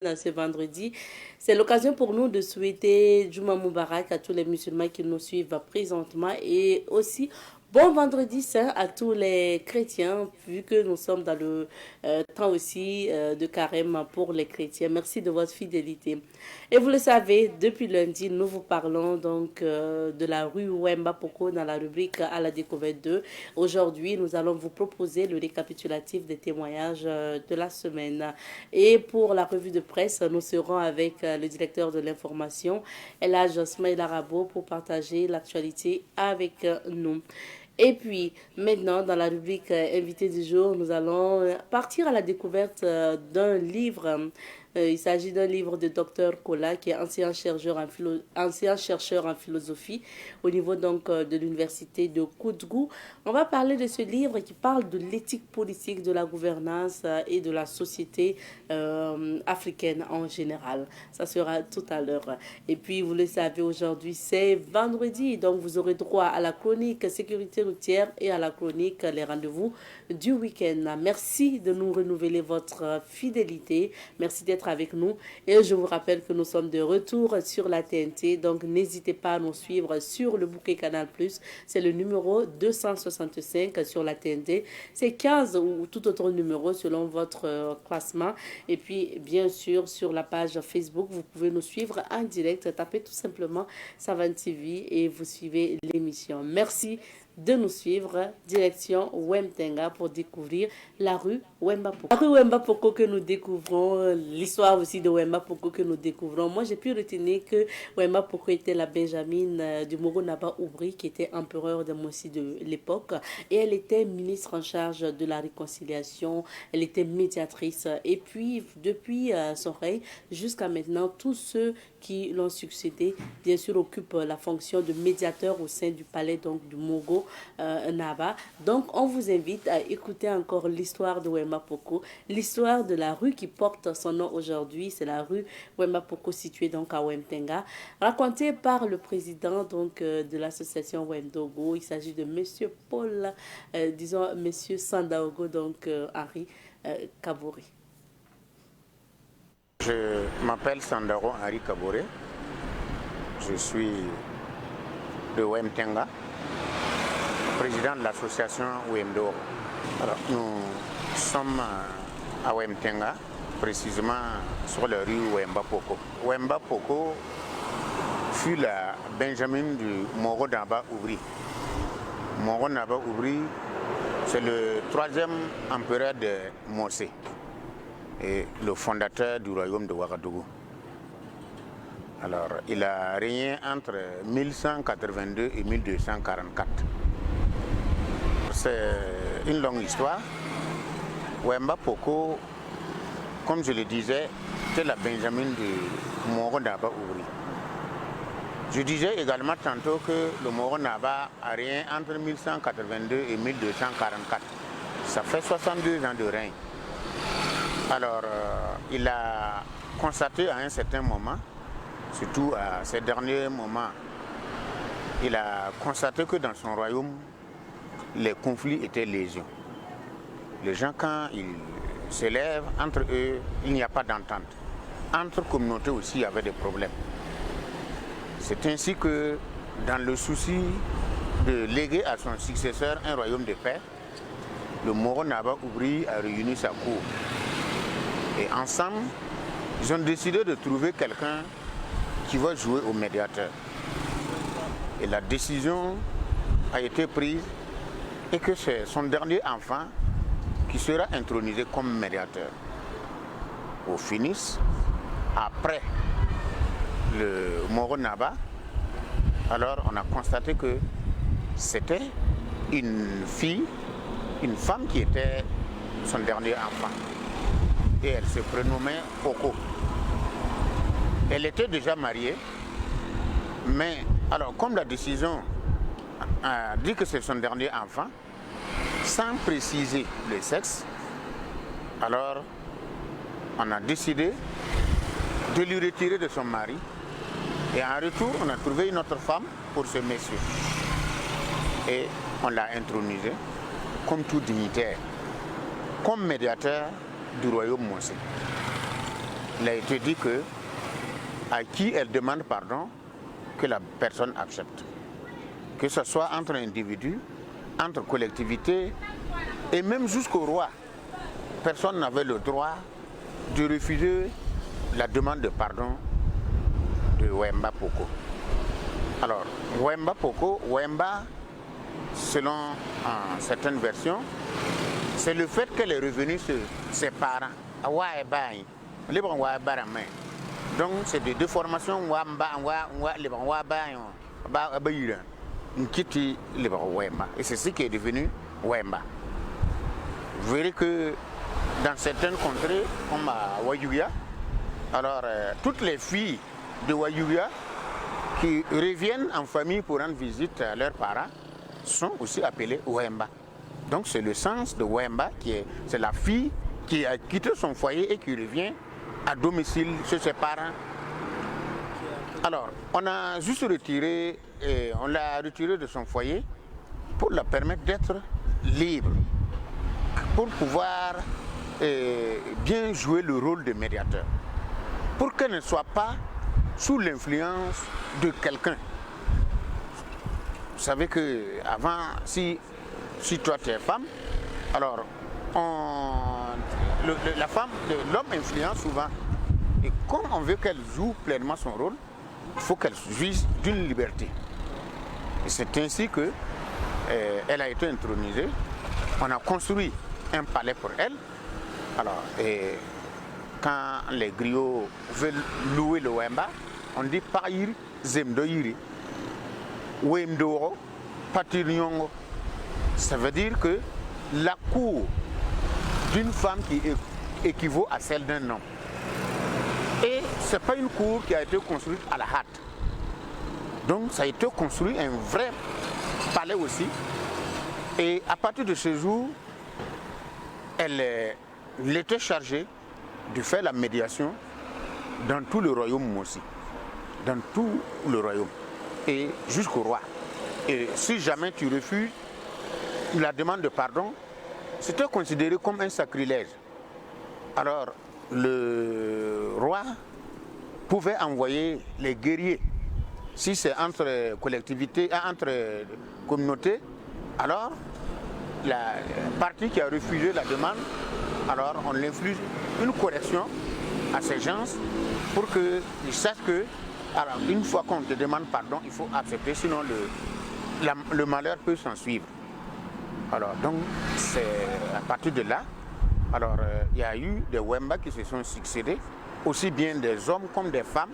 Ce vendredi. C'est l'occasion pour nous de souhaiter Juma Moubarak à tous les musulmans qui nous suivent présentement et aussi bon vendredi saint à tous les chrétiens vu que nous sommes dans le temps aussi de carême pour les chrétiens. Merci de votre fidélité. Et vous le savez, depuis lundi, nous vous parlons donc de la rue Wemba Poko dans la rubrique à la découverte 2. Aujourd'hui, nous allons vous proposer le récapitulatif des témoignages de la semaine. Et pour la revue de presse, nous serons avec le directeur de l'information, Elhadj Smaïla Rabo, pour partager l'actualité avec nous. Et puis, maintenant, dans la rubrique invité du jour, nous allons partir à la découverte d'un livre. Il s'agit d'un livre de Dr Kola, qui est ancien chercheur en philosophie au niveau donc de l'université de Koudgou. On va parler de ce livre qui parle de l'éthique politique, de la gouvernance et de la société africaine en général. Ça sera tout à l'heure. Et puis, vous le savez, aujourd'hui, c'est vendredi, donc vous aurez droit à la chronique sécurité routière et à la chronique les rendez-vous du week-end. Merci de nous renouveler votre fidélité. Merci d'être avec nous. Et je vous rappelle que nous sommes de retour sur la TNT. Donc, n'hésitez pas à nous suivre sur le bouquet Canal+. C'est le numéro 265 sur la TNT. C'est 15 ou tout autre numéro selon votre classement. Et puis, bien sûr, sur la page Facebook, vous pouvez nous suivre en direct. Tapez tout simplement Savane TV et vous suivez l'émission. Merci de nous suivre. Direction Wemtenga pour découvrir la rue Wemba Poko. La rue Wemba Poko que nous découvrons, l'histoire aussi de Wemba Poko que nous découvrons. Moi, j'ai pu retenir que Wemba Poko était la Benjamine du Moro Naba Oubri, qui était empereur de Mossi de l'époque. Et elle était ministre en charge de la réconciliation. Elle était médiatrice. Et puis, depuis son règne jusqu'à maintenant, tous ceux qui l'ont succédé, bien sûr, occupent la fonction de médiateur au sein du palais donc, du Mogo Naba. Donc, on vous invite à écouter encore l'histoire de Wemba Poko, l'histoire de la rue qui porte son nom aujourd'hui. C'est la rue Wemba Poko située donc à Wemtenga, racontée par le président donc de l'association Wemdogo. Il s'agit de Monsieur Paul, disons Monsieur Sandaogo, donc Henri Kabouri. Je m'appelle Sandaro Henri Kabouré. Je suis de Wemtenga, président de l'association Wemdo. Alors, nous sommes à Wemtenga, précisément sur la rue Wemba Poko. Wemba Poko fut la Benjamin du Moro Naba Oubri. Moro Naba Oubri, c'est le troisième empereur de Mossé et le fondateur du royaume de Ouagadougou. Alors, il a régné entre 1182 et 1244. C'est une longue histoire. Wemba Poko, comme je le disais, c'est la Benjamin du Moro Naba Oubri. Je disais également tantôt que le Moro Naba a régné entre 1182 et 1244. Ça fait 62 ans de règne. Alors, il a constaté à un certain moment, surtout à ces derniers moments, il a constaté que dans son royaume, les conflits étaient légion. Les gens, quand ils s'élèvent, entre eux, il n'y a pas d'entente. Entre communautés aussi, il y avait des problèmes. C'est ainsi que, dans le souci de léguer à son successeur un royaume de paix, le Moro Naba Oubri a réuni sa cour. Et ensemble, ils ont décidé de trouver quelqu'un qui va jouer au médiateur. Et la décision a été prise et que c'est son dernier enfant qui sera intronisé comme médiateur. Au finish, après le Moro Naba, alors on a constaté que c'était une fille, une femme qui était son dernier enfant. Et elle se prénommait Poko. Elle était déjà mariée, mais alors comme la décision a dit que c'est son dernier enfant, sans préciser le sexe, alors on a décidé de lui retirer de son mari et en retour on a trouvé une autre femme pour ce monsieur. Et on l'a intronisé comme tout dignitaire, comme médiateur du royaume Mossé. il a été dit que à qui elle demande pardon, que la personne accepte. Que ce soit entre individus, entre collectivités et même jusqu'au roi. Personne n'avait le droit de refuser la demande de pardon de Wemba Poko. Alors, Wemba Poko, Wemba, selon certaines versions, c'est le fait qu'elle est revenue sur ses parents. Donc, c'est des déformations. Et c'est ce qui est devenu Wemba. Vous verrez que dans certaines contrées, comme à Wayuya, alors toutes les filles de Wayuya qui reviennent en famille pour rendre visite à leurs parents sont aussi appelées Wemba. Donc c'est le sens de Wemba, c'est la fille qui a quitté son foyer et qui revient à domicile chez ses parents. Alors, on a juste retiré, on l'a retiré de son foyer pour la permettre d'être libre, pour pouvoir bien jouer le rôle de médiateur, pour qu'elle ne soit pas sous l'influence de quelqu'un. Vous savez qu'avant, si toi tu es femme, alors l'homme influence souvent. Et comme on veut qu'elle joue pleinement son rôle, il faut qu'elle jouisse d'une liberté. Et c'est ainsi que elle a été intronisée. On a construit un palais pour elle. Alors, quand les griots veulent louer le Wemba, on dit Pair Zemdoiri, Wemdoro, Patirnyongo. Ça veut dire que la cour d'une femme qui équivaut à celle d'un homme. Et ce n'est pas une cour qui a été construite à la hâte. Donc ça a été construit un vrai palais aussi. Et à partir de ce jour, elle était chargée de faire la médiation dans tout le royaume aussi. Dans tout le royaume. Et jusqu'au roi. Et si jamais tu refuses la demande de pardon, c'était considéré comme un sacrilège. Alors, le roi pouvait envoyer les guerriers. Si c'est entre collectivités, entre communautés, alors la partie qui a refusé la demande, alors on inflige une correction à ces gens pour qu'ils sachent que, alors une fois qu'on te demande pardon, il faut accepter, sinon le malheur peut s'en suivre. Alors donc c'est à partir de là, alors il y a eu des Wemba qui se sont succédés, aussi bien des hommes comme des femmes,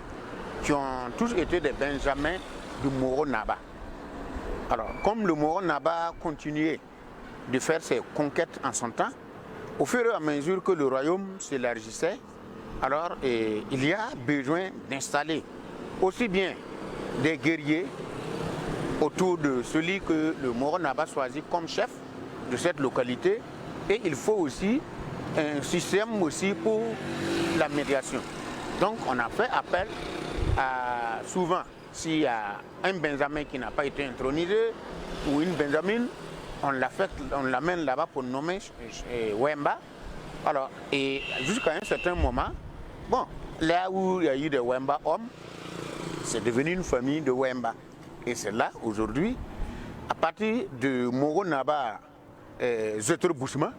qui ont tous été des Benjamins du Moro Naba. Alors comme le Moro Naba continuait de faire ses conquêtes en son temps, au fur et à mesure que le royaume s'élargissait, alors il y a besoin d'installer aussi bien des guerriers autour de celui que le Moro Naba choisit comme chef de cette localité, et il faut aussi un système aussi pour la médiation. Donc on a fait appel à, souvent, s'il y a un Benjamin qui n'a pas été intronisé ou une Benjamine, on l'amène là-bas pour nommer Wemba. Alors, et jusqu'à un certain moment, bon, là où il y a eu des Wemba hommes, c'est devenu une famille de Wemba. Et c'est là, aujourd'hui, à partir de Moro Naba Zetro Bouchma,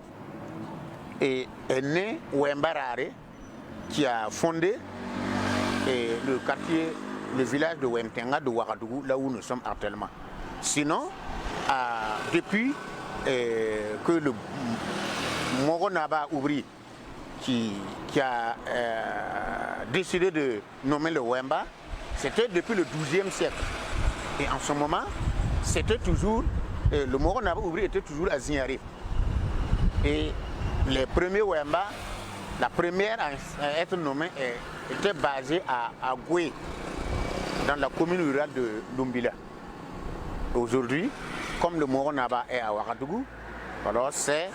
est né Wemba Rare, qui a fondé le quartier, le village de Wemtenga de Ouagadougou, là où nous sommes actuellement. Sinon, depuis que le Moro Naba Oubri, qui a décidé de nommer le Wemba, c'était depuis le XIIe siècle. Et en ce moment, c'était toujours, le Moro Naba Oubri était toujours à Zignari. Et les premiers Wemba, la première à être nommée était basée à Goué, dans la commune rurale de Lumbila. Aujourd'hui, comme le Moro Naba est à Ouagadougou, alors c'est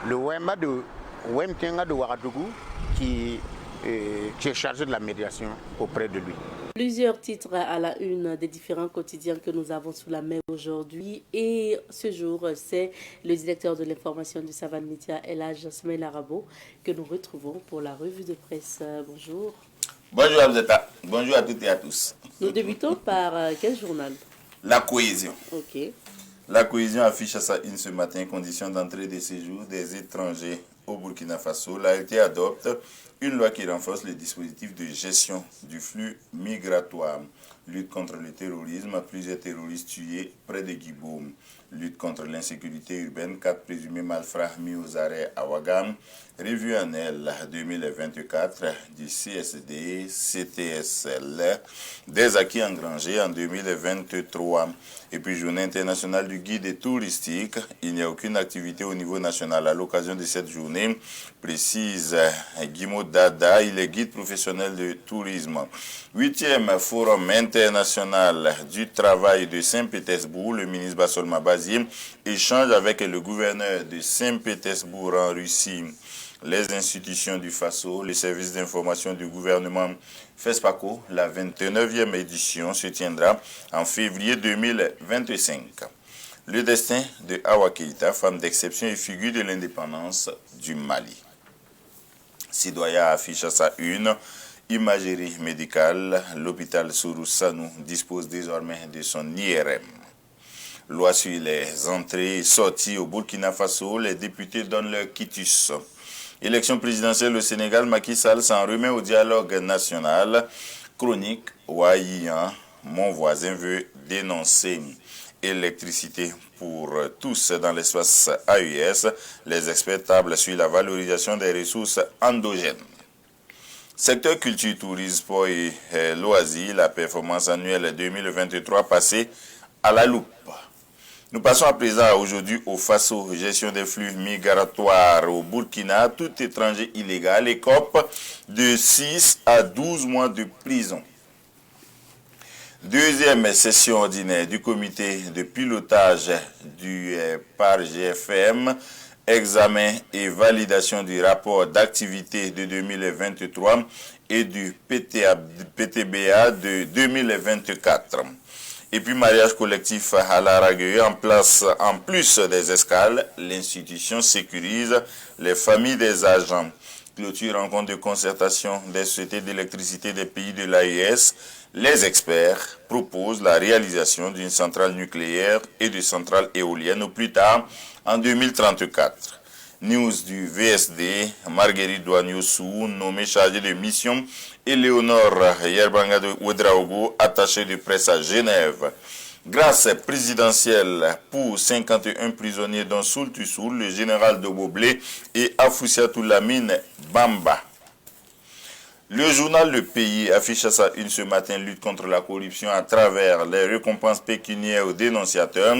le Wemba de Wemtenga de Ouagadougou qui est chargé de la médiation auprès de lui. Plusieurs titres à la une des différents quotidiens que nous avons sous la main aujourd'hui. Et ce jour, c'est le directeur de l'information du Savan Média, Elhadj Smaïl Arabo, que nous retrouvons pour la revue de presse. Bonjour. Bonjour Abzeta, bonjour à toutes et à tous. Nous débutons par quel journal? La cohésion. Ok. La cohésion affiche à sa une ce matin conditions d'entrée et de séjour des étrangers au Burkina Faso. L'ART adopte une loi qui renforce les dispositifs de gestion du flux migratoire. Lutte contre le terrorisme, plusieurs terroristes tués près de Guiboum. Lutte contre l'insécurité urbaine, 4 présumés malfrats mis aux arrêts à Ouagam. Revue annuelle 2024 du CSD, CTSL, des acquis engrangés en 2023. Et puis journée internationale du guide touristique. Il n'y a aucune activité au niveau national à l'occasion de cette journée, précise Guimau Dada, il est guide professionnel de tourisme. 8e forum international du travail de Saint-Pétersbourg, le ministre Bassolma Bazié échange avec le gouverneur de Saint-Pétersbourg en Russie. Les institutions du FASO, le service d'information du gouvernement FESPACO, la 29e édition se tiendra en février 2025. Le destin de Awa Keïta, femme d'exception et figure de l'indépendance du Mali. Sidoya affiche à sa une imagerie médicale. L'hôpital Sourou Sanou dispose désormais de son IRM. Loi sur les entrées et sorties au Burkina Faso, les députés donnent leur quitus. Élection présidentielle au Sénégal, Macky Sall s'en remet au dialogue national. Chronique, Ouaïan, mon voisin veut dénoncer. Électricité pour tous dans l'espace AES. Les experts tablent sur la valorisation des ressources endogènes. Secteur culture, tourisme, sport et loisirs, la performance annuelle 2023 passée à la loupe. Nous passons à présent aujourd'hui au FASO, gestion des flux migratoires au Burkina. Tout étranger illégal écope de 6 à 12 mois de prison. Deuxième session ordinaire du comité de pilotage du par GFM, examen et validation du rapport d'activité de 2023 et du PTBA de 2024. Et puis mariage collectif à la Ragueux en place, en plus des escales, l'institution sécurise les familles des agents. Clôture rencontre de concertation des sociétés d'électricité des pays de l'AES. Les experts proposent la réalisation d'une centrale nucléaire et de centrales éoliennes au plus tard en 2034. News du VSD, Marguerite Douagnossou, nommée chargée de mission, et Léonore Yerbanga de Ouedraogo, attachée de presse à Genève. Grâce présidentielle pour 51 prisonniers dont Soul Tussoul, le général de Boblé et Afoussiatou Lamine Bamba. Le journal Le Pays affiche à sa une ce matin lutte contre la corruption à travers les récompenses pécuniaires aux dénonciateurs.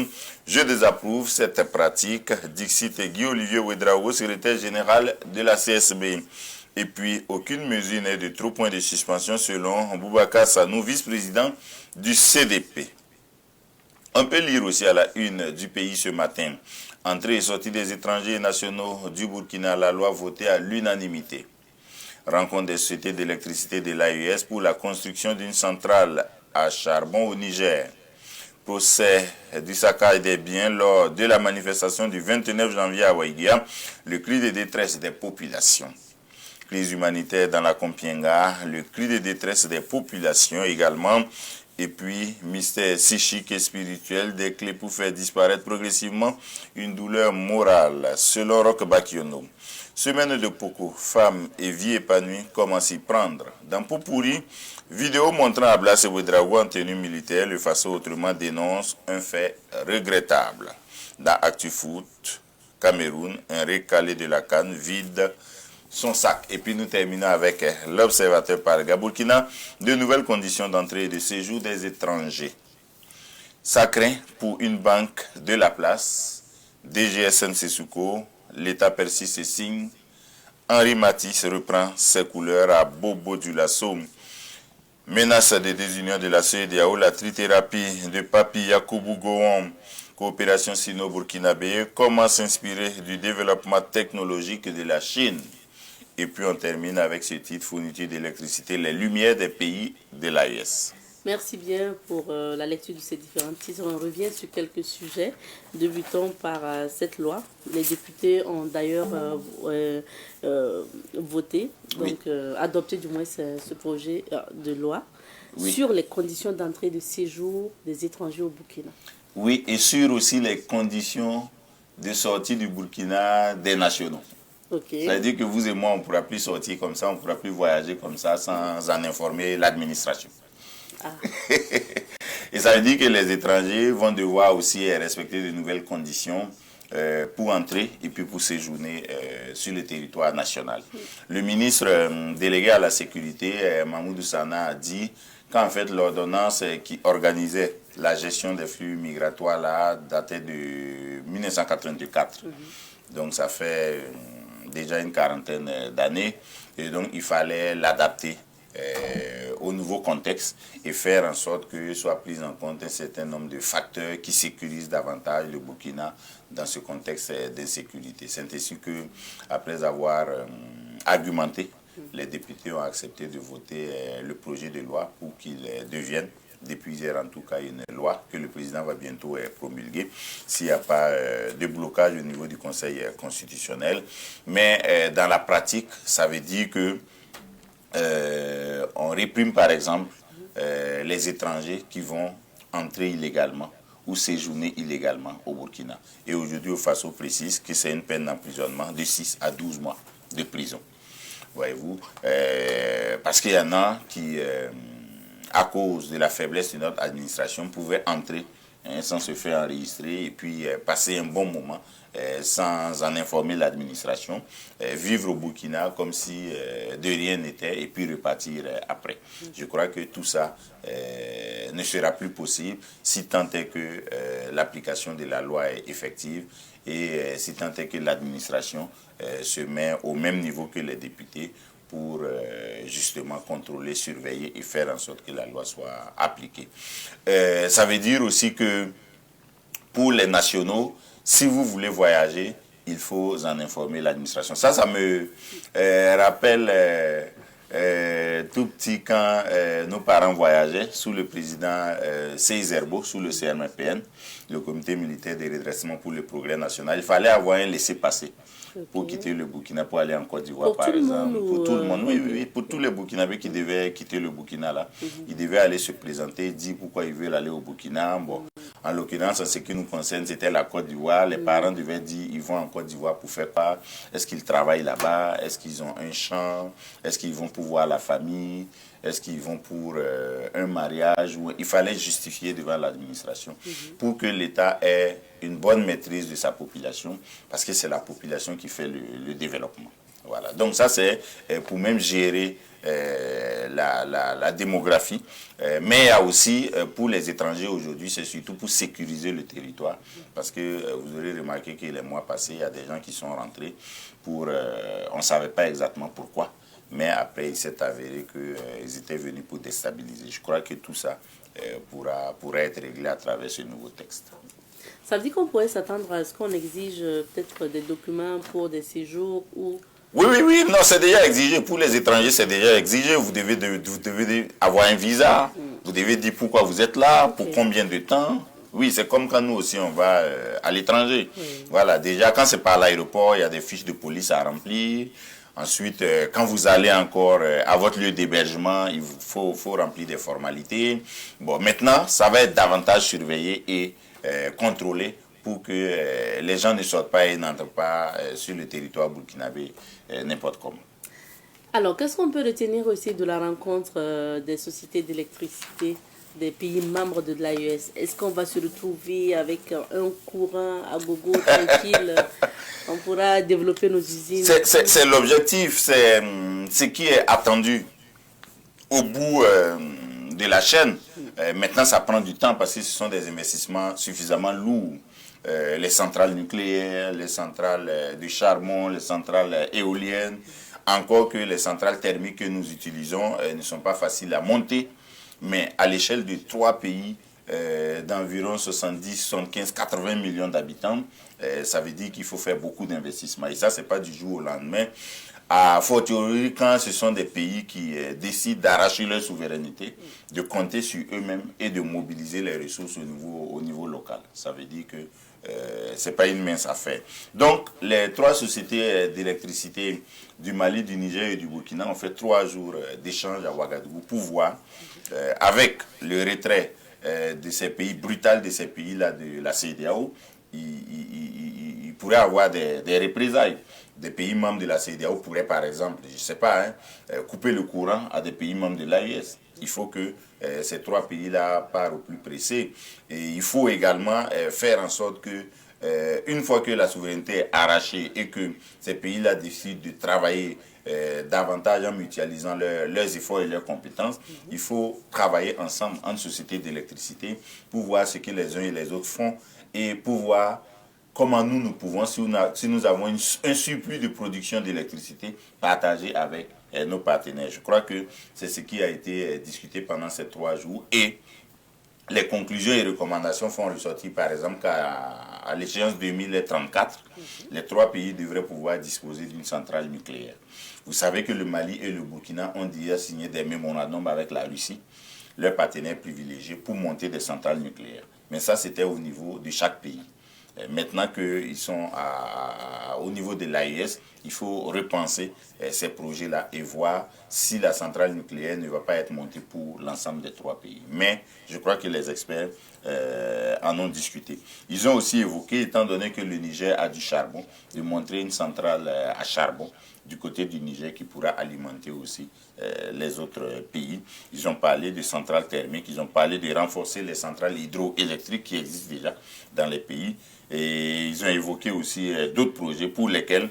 Je désapprouve cette pratique, dixit Guy-Olivier Ouedraogo, secrétaire général de la CSB. Et puis, aucune mesure n'est de trop point de suspension selon Boubacar Sanou, vice-président du CDP. On peut lire aussi à la une du Pays ce matin. Entrée et sortie des étrangers nationaux du Burkina, la loi votée à l'unanimité. Rencontre des sociétés d'électricité de l'AES pour la construction d'une centrale à charbon au Niger. Procès du saccage des biens lors de la manifestation du 29 janvier à Ouaïguia. Le cri de détresse des populations. Crise humanitaire dans la Compiègne, le cri de détresse des populations également. Et puis, mystère psychique et spirituel, des clés pour faire disparaître progressivement une douleur morale, selon Roch Bakiono. Semaine de Poko, femmes et vie épanouie, comment s'y prendre. Dans Popouri, vidéo montrant Ablasse Ouedraogo en tenue militaire, le FASO autrement dénonce un fait regrettable. Dans ActuFoot, Cameroun, un recalé de la CAN vide son sac. Et puis nous terminons avec l'observateur par Burkina, de nouvelles conditions d'entrée et de séjour des étrangers. Ça craint pour une banque de la place. DGSN Sessuko, l'État persiste et signe. Henri Matisse reprend ses couleurs à Bobo du Lasso. Menace de désunion de la CEDEAO, la trithérapie de Papi Yakoubou Gowon, coopération sino-burkinabé, comment s'inspirer du développement technologique de la Chine. Et puis on termine avec ce titre, fourniture d'électricité, les lumières des pays de l'AES. Merci bien pour la lecture de ces différents titres. On revient sur quelques sujets. Débutons par cette loi. Les députés ont d'ailleurs voté, donc adopté du moins ce projet de loi sur les conditions d'entrée et de séjour des étrangers au Burkina. Oui, et sur aussi les conditions de sortie du Burkina des nationaux. Okay. Ça veut dire que vous et moi, on ne pourra plus sortir comme ça, on ne pourra plus voyager comme ça sans en informer l'administration. Ah. Et ça veut dire que les étrangers vont devoir aussi respecter de nouvelles conditions pour entrer et puis pour séjourner sur le territoire national. Le ministre délégué à la sécurité, Mahmoudou Sana, a dit qu'en fait l'ordonnance qui organisait la gestion des flux migratoires là, datait de 1984. Donc ça fait déjà une quarantaine d'années et donc il fallait l'adapter au nouveau contexte et faire en sorte que soit pris en compte un certain nombre de facteurs qui sécurisent davantage le Burkina dans ce contexte d'insécurité. C'est ainsi que, après avoir argumenté, les députés ont accepté de voter le projet de loi pour qu'il devienne, depuis hier en tout cas, une loi que le président va bientôt promulguer s'il n'y a pas de blocage au niveau du Conseil constitutionnel. Mais dans la pratique, ça veut dire que on réprime par exemple les étrangers qui vont entrer illégalement ou séjourner illégalement au Burkina. Et aujourd'hui, au Faso précise que c'est une peine d'emprisonnement de 6 à 12 mois de prison. Voyez-vous, parce qu'il y en a qui, à cause de la faiblesse de notre administration, pouvaient entrer sans se faire enregistrer et puis passer un bon moment sans en informer l'administration, vivre au Burkina comme si de rien n'était et puis repartir après. Je crois que tout ça ne sera plus possible si tant est que l'application de la loi est effective et si tant est que l'administration se met au même niveau que les députés pour justement contrôler, surveiller et faire en sorte que la loi soit appliquée. Ça veut dire aussi que pour les nationaux, si vous voulez voyager, il faut en informer l'administration. Ça me rappelle tout petit quand nos parents voyageaient sous le président Seïs Erbo, sous le CNMPN, le comité militaire de redressement pour le progrès national. Il fallait avoir un laissez-passer pour quitter le Burkina, pour aller en Côte d'Ivoire, par exemple. Pour tout le monde, oui, pour tous les Burkinabés qui devaient quitter le Burkina, là, ils devaient aller se présenter, dire pourquoi ils veulent aller au Burkina. Bon, en l'occurrence, en ce qui nous concerne, c'était la Côte d'Ivoire. Les parents devaient dire ils vont en Côte d'Ivoire pour faire quoi? Est-ce qu'ils travaillent là-bas? Est-ce qu'ils ont un champ? Est-ce qu'ils vont pour voir la famille? Est-ce qu'ils vont pour un mariage? Il fallait justifier devant l'administration pour que l'État ait une bonne maîtrise de sa population, parce que c'est la population qui fait le développement. Voilà. Donc ça, c'est pour même gérer la démographie. Mais il y a aussi, pour les étrangers aujourd'hui, c'est surtout pour sécuriser le territoire. Parce que vous aurez remarqué que les mois passés, il y a des gens qui sont rentrés pour... on ne savait pas exactement pourquoi. Mais après, il s'est avéré qu'ils étaient venus pour déstabiliser. Je crois que tout ça pourra être réglé à travers ce nouveau texte. Ça veut dire qu'on pourrait s'attendre à ce qu'on exige peut-être des documents pour des séjours ou... Oui, non, c'est déjà exigé. Pour les étrangers, c'est déjà exigé. Vous devez avoir un visa. Vous devez dire pourquoi vous êtes là, pour combien de temps. Oui, c'est comme quand nous aussi, on va à l'étranger. Voilà, déjà, quand c'est par l'aéroport, il y a des fiches de police à remplir. Ensuite, quand vous allez encore à votre lieu d'hébergement, il faut remplir des formalités. Bon, maintenant, ça va être davantage surveillé et contrôlé pour que les gens ne sortent pas et n'entrent pas sur le territoire burkinabé n'importe comment. Alors, qu'est-ce qu'on peut retenir aussi de la rencontre des sociétés d'électricité des pays membres de l'AES? Est-ce qu'on va se retrouver avec un courant à gogo tranquille? On pourra développer nos usines? C'est l'objectif, c'est ce qui est attendu au bout de la chaîne. Maintenant, ça prend du temps parce que ce sont des investissements suffisamment lourds. Les centrales nucléaires, les centrales de charbon, les centrales éoliennes, encore que les centrales thermiques que nous utilisons ne sont pas faciles à monter, mais à l'échelle de 3 pays d'environ 70, 75, 80 millions d'habitants, ça veut dire qu'il faut faire beaucoup d'investissements. Et ça, ce n'est pas du jour au lendemain. à fortiori quand ce sont des pays qui décident d'arracher leur souveraineté, de compter sur eux-mêmes et de mobiliser les ressources au niveau local. Ça veut dire que ce n'est pas une mince affaire. Donc, les 3 sociétés d'électricité du Mali, du Niger et du Burkina ont fait 3 jours d'échange à Ouagadougou pour voir, avec le retrait de ces pays, brutal de ces pays-là, de la CEDEAO, il pourrait avoir des représailles. Des pays membres de la CEDEAO pourraient, par exemple, je ne sais pas, couper le courant à des pays membres de l'AES. Il faut que ces 3 pays-là partent au plus pressé. Et il faut également faire en sorte que, une fois que la souveraineté est arrachée et que ces pays-là décident de travailler davantage en mutualisant leurs efforts et leurs compétences, il faut travailler ensemble en société d'électricité pour voir ce que les uns et les autres font et pour voir comment nous pouvons, si nous avons un surplus de production d'électricité, partager avec nos partenaires. Je crois que c'est ce qui a été discuté pendant ces 3 jours et les conclusions et recommandations font ressortir par exemple qu'à l'échéance 2034, les 3 pays devraient pouvoir disposer d'une centrale nucléaire. Vous savez que le Mali et le Burkina ont déjà signé des mémorandums avec la Russie, leurs partenaires privilégiés, pour monter des centrales nucléaires. Mais ça, c'était au niveau de chaque pays. Maintenant qu'ils sont au niveau de l'AES, il faut repenser ces projets-là et voir si la centrale nucléaire ne va pas être montée pour l'ensemble des 3 pays. Mais je crois que les experts en ont discuté. Ils ont aussi évoqué, étant donné que le Niger a du charbon, de montrer une centrale à charbon du côté du Niger qui pourra alimenter aussi les autres pays. Ils ont parlé de centrales thermiques, ils ont parlé de renforcer les centrales hydroélectriques qui existent déjà dans les pays. Et ils ont évoqué aussi d'autres projets pour lesquels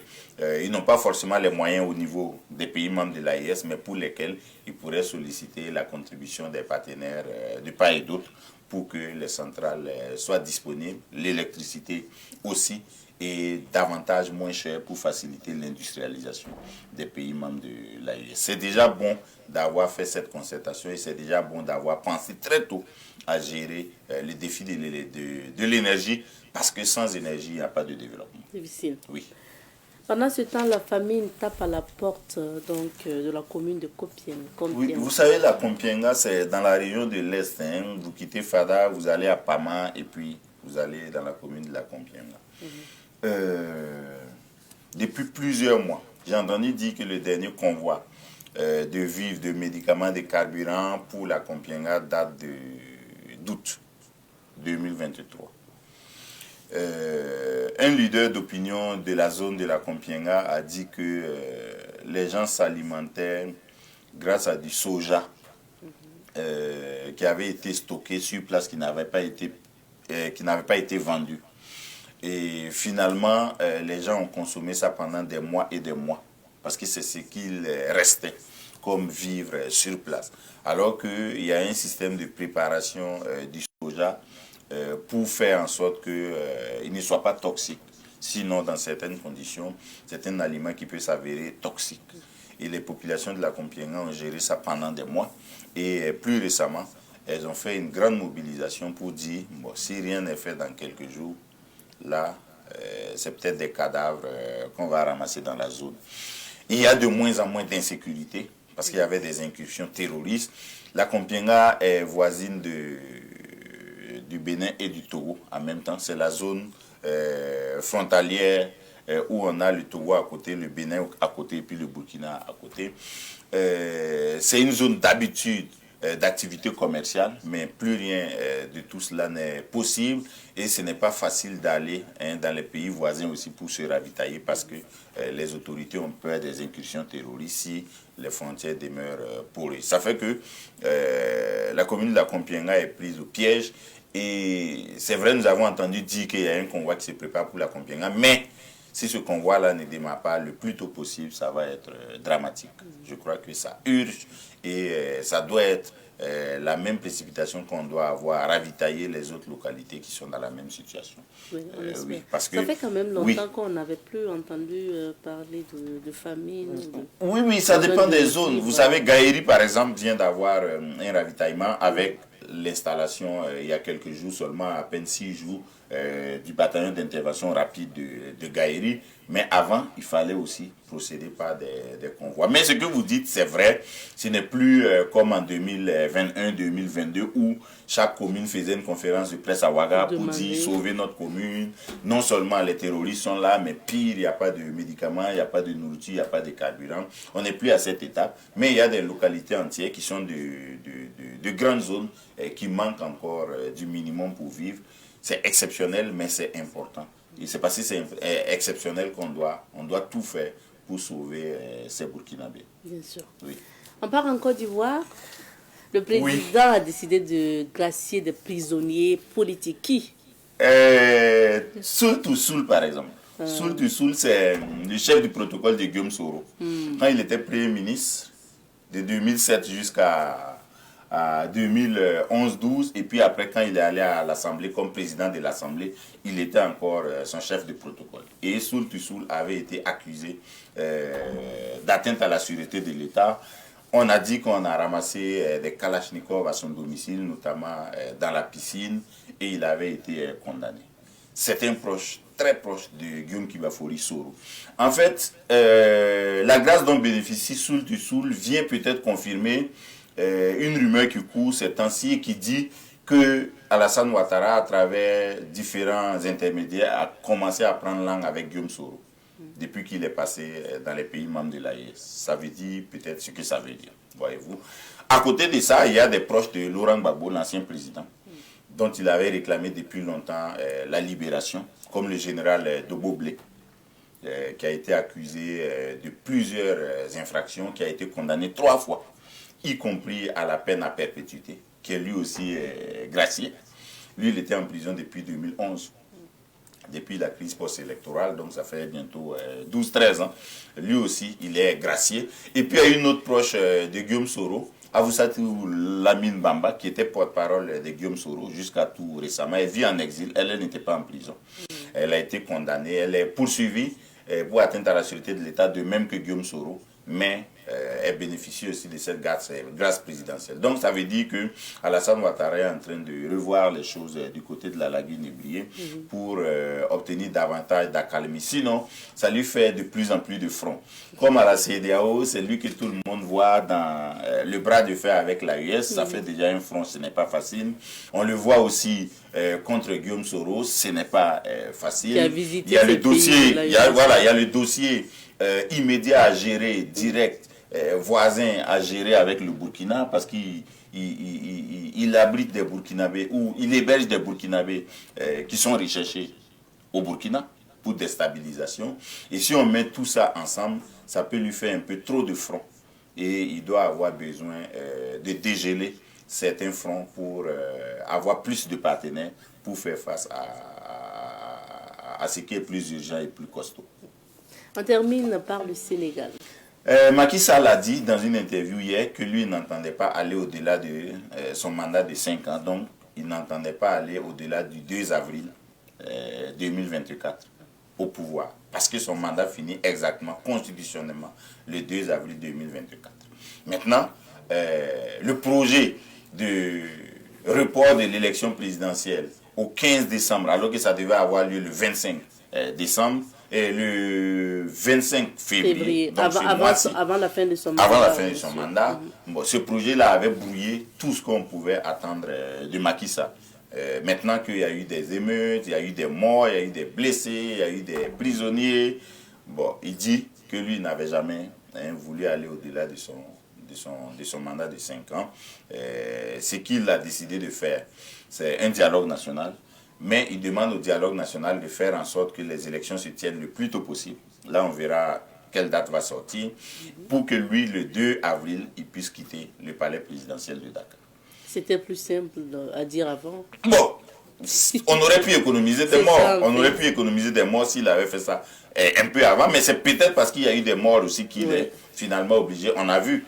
ils n'ont pas forcément les moyens au niveau des pays membres de l'AES, mais pour lesquels ils pourraient solliciter la contribution des partenaires de part et d'autre pour que les centrales soient disponibles, l'électricité aussi, et davantage moins cher pour faciliter l'industrialisation des pays membres de l'AES. C'est déjà bon d'avoir fait cette concertation et c'est déjà bon d'avoir pensé très tôt à gérer le défi de l'énergie, parce que sans énergie, il n'y a pas de développement. Difficile. Oui. Pendant ce temps, la famine tape à la porte de la commune de Kompienga. Oui, vous savez, la Kompienga, c'est dans la région de l'Est. Hein. Vous quittez Fada, vous allez à Pama et puis vous allez dans la commune de la Kompienga. Depuis plusieurs mois, j'ai entendu dire que le dernier convoi de vivres, de médicaments, de carburants pour la Kompienga date d'août 2023. Un leader d'opinion de la zone de la Kompienga a dit que les gens s'alimentaient grâce à du soja qui avait été stocké sur place, qui n'avait pas été vendu. Et finalement, les gens ont consommé ça pendant des mois et des mois, parce que c'est ce qu'il restait comme vivre sur place. Alors qu'il y a un système de préparation du soja pour faire en sorte qu'il ne soit pas toxique. Sinon, dans certaines conditions, c'est un aliment qui peut s'avérer toxique. Et les populations de la Kompienga ont géré ça pendant des mois. Et plus récemment, elles ont fait une grande mobilisation pour dire, bon, si rien n'est fait dans quelques jours, là, c'est peut-être des cadavres qu'on va ramasser dans la zone. Il y a de moins en moins d'insécurité, parce qu'il y avait des incursions terroristes. La Kompienga est voisine du Bénin et du Togo en même temps. C'est la zone frontalière où on a le Togo à côté, le Bénin à côté et puis le Burkina à côté. C'est une zone d'habitude d'activité commerciale, mais plus rien de tout cela n'est possible et ce n'est pas facile d'aller dans les pays voisins aussi pour se ravitailler parce que les autorités ont peur des incursions terroristes si les frontières demeurent poreuses. Ça fait que la commune de la Kompienga est prise au piège et c'est vrai, nous avons entendu dire qu'il y a un convoi qui se prépare pour la Kompienga, mais si ce convoi-là ne démarre pas le plus tôt possible, ça va être dramatique. Je crois que ça urge et ça doit être la même précipitation qu'on doit avoir à ravitailler les autres localités qui sont dans la même situation. Oui, oui, parce que, ça fait quand même longtemps qu'on n'avait plus entendu parler de famine. Oui, ça dépend des zones. Vous savez, Gaïri, par exemple, vient d'avoir un ravitaillement avec l'installation il y a quelques jours seulement, à peine 6 jours, du bataillon d'intervention rapide de Gaïri. Mais avant, il fallait aussi procéder par des convois. Mais ce que vous dites, c'est vrai. Ce n'est plus comme en 2021-2022 où chaque commune faisait une conférence de presse à Ouaga pour dire sauver notre commune. Non seulement les terroristes sont là, mais pire, il n'y a pas de médicaments, il n'y a pas de nourriture, il n'y a pas de carburant. On n'est plus à cette étape. Mais il y a des localités entières qui sont de grandes zones qui manquent encore du minimum pour vivre. C'est exceptionnel, mais c'est important. Et c'est parce que c'est exceptionnel on doit tout faire pour sauver ces Burkinabés. Bien sûr. Oui. On part en Côte d'Ivoire. Le président a décidé de gracier des prisonniers politiques. Qui Soul Toussoul, par exemple. Soul Toussoul, c'est le chef du protocole de Guillaume Soro. Quand il était Premier ministre, de 2007 jusqu'à 2011-12, et puis après, quand il est allé à l'Assemblée comme président de l'Assemblée, il était encore son chef de protocole. Et Soul Toussoul avait été accusé d'atteinte à la sûreté de l'État. On a dit qu'on a ramassé des kalachnikovs à son domicile, notamment dans la piscine, et il avait été condamné. C'est un proche, très proche de Guillaume Kibafori Soro. En fait, la grâce dont bénéficie Soul Toussoul vient peut-être confirmer une rumeur qui court ces temps-ci et qui dit que Alassane Ouattara, à travers différents intermédiaires, a commencé à prendre langue avec Guillaume Soro depuis qu'il est passé dans les pays membres de l'AES. Ça veut dire peut-être ce que ça veut dire, voyez-vous. À côté de ça, il y a des proches de Laurent Gbagbo, l'ancien président, dont il avait réclamé depuis longtemps la libération, comme le général Doboblé, qui a été accusé de plusieurs infractions, qui a été condamné 3 fois, y compris à la peine à perpétuité, qui est lui aussi gracié. Lui, il était en prison depuis 2011, depuis la crise post-électorale, donc ça fait bientôt 12-13 ans. Lui aussi, il est gracié. Et puis, il y a une autre proche de Guillaume Soro, Avousatou Lamine Bamba, qui était porte-parole de Guillaume Soro jusqu'à tout récemment. Elle vit en exil, elle n'était pas en prison. Elle a été condamnée, elle est poursuivie pour atteinte à la sûreté de l'État, de même que Guillaume Soro, mais elle bénéficie aussi de cette grâce présidentielle. Donc ça veut dire que Alassane Ouattara est en train de revoir les choses du côté de la lagune Ibrié pour obtenir davantage d'accalmie. Sinon, ça lui fait de plus en plus de front. Comme à la CEDEAO, c'est lui que tout le monde voit dans le bras de fer avec l'AES. Ça fait déjà un front, ce n'est pas facile. On le voit aussi contre Guillaume Soro, ce n'est pas facile. Il y a le dossier, il y a le dossier immédiat à gérer, direct, voisin à gérer avec le Burkina, parce qu'il abrite des Burkinabés ou il héberge des Burkinabés qui sont recherchés au Burkina pour déstabilisation. Et si on met tout ça ensemble, ça peut lui faire un peu trop de front. Et il doit avoir besoin de dégeler certains fronts pour avoir plus de partenaires pour faire face à ce qui est plus urgent et plus costaud. On termine par le Sénégal. Macky Sall a dit dans une interview hier que lui n'entendait pas aller au-delà de son mandat de 5 ans. Donc, il n'entendait pas aller au-delà du 2 avril 2024 au pouvoir. Parce que son mandat finit exactement, constitutionnellement, le 2 avril 2024. Maintenant, le projet de report de l'élection présidentielle au 15 décembre, alors que ça devait avoir lieu le 25 décembre, et le 25 février, donc avant la fin de son mandat. Avant la fin de son mandat, bon, ce projet-là avait brouillé tout ce qu'on pouvait attendre de Macky Sall. Maintenant qu'il y a eu des émeutes, il y a eu des morts, il y a eu des blessés, il y a eu des prisonniers, bon, il dit que lui n'avait jamais voulu aller au-delà de son mandat de 5 ans. Ce qu'il a décidé de faire, c'est un dialogue national. Mais il demande au dialogue national de faire en sorte que les élections se tiennent le plus tôt possible. Là, on verra quelle date va sortir, pour que lui, le 2 avril, il puisse quitter le palais présidentiel de Dakar. C'était plus simple à dire avant. Bon, on aurait pu économiser des morts. On aurait pu économiser des morts s'il avait fait ça un peu avant, mais c'est peut-être parce qu'il y a eu des morts aussi qu'il est finalement obligé. On a vu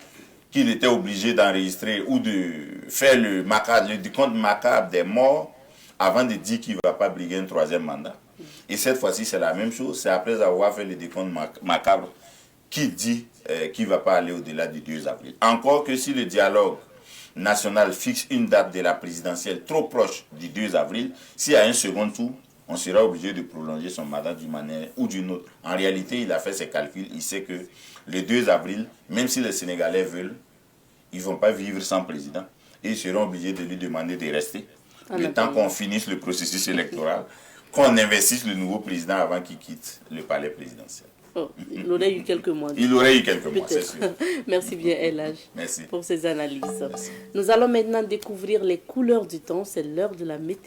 qu'il était obligé d'enregistrer ou de faire le décompte macabre des morts avant de dire qu'il ne va pas briguer un 3e mandat. Et cette fois-ci, c'est la même chose. C'est après avoir fait le décompte macabre qu'il dit qu'il ne va pas aller au-delà du 2 avril. Encore que si le dialogue national fixe une date de la présidentielle trop proche du 2 avril, s'il y a un second tour, on sera obligé de prolonger son mandat d'une manière ou d'une autre. En réalité, il a fait ses calculs, il sait que le 2 avril, même si les Sénégalais veulent, ils ne vont pas vivre sans président. Et ils seront obligés de lui demander de rester. Le temps qu'on finisse le processus électoral, qu'on investisse le nouveau président avant qu'il quitte le palais présidentiel. Oh, il aurait eu quelques mois. Il aurait eu quelques mois, c'est sûr. Merci bien, Elhaj, Merci pour ces analyses. Merci. Nous allons maintenant découvrir les couleurs du temps. C'est l'heure de la météo.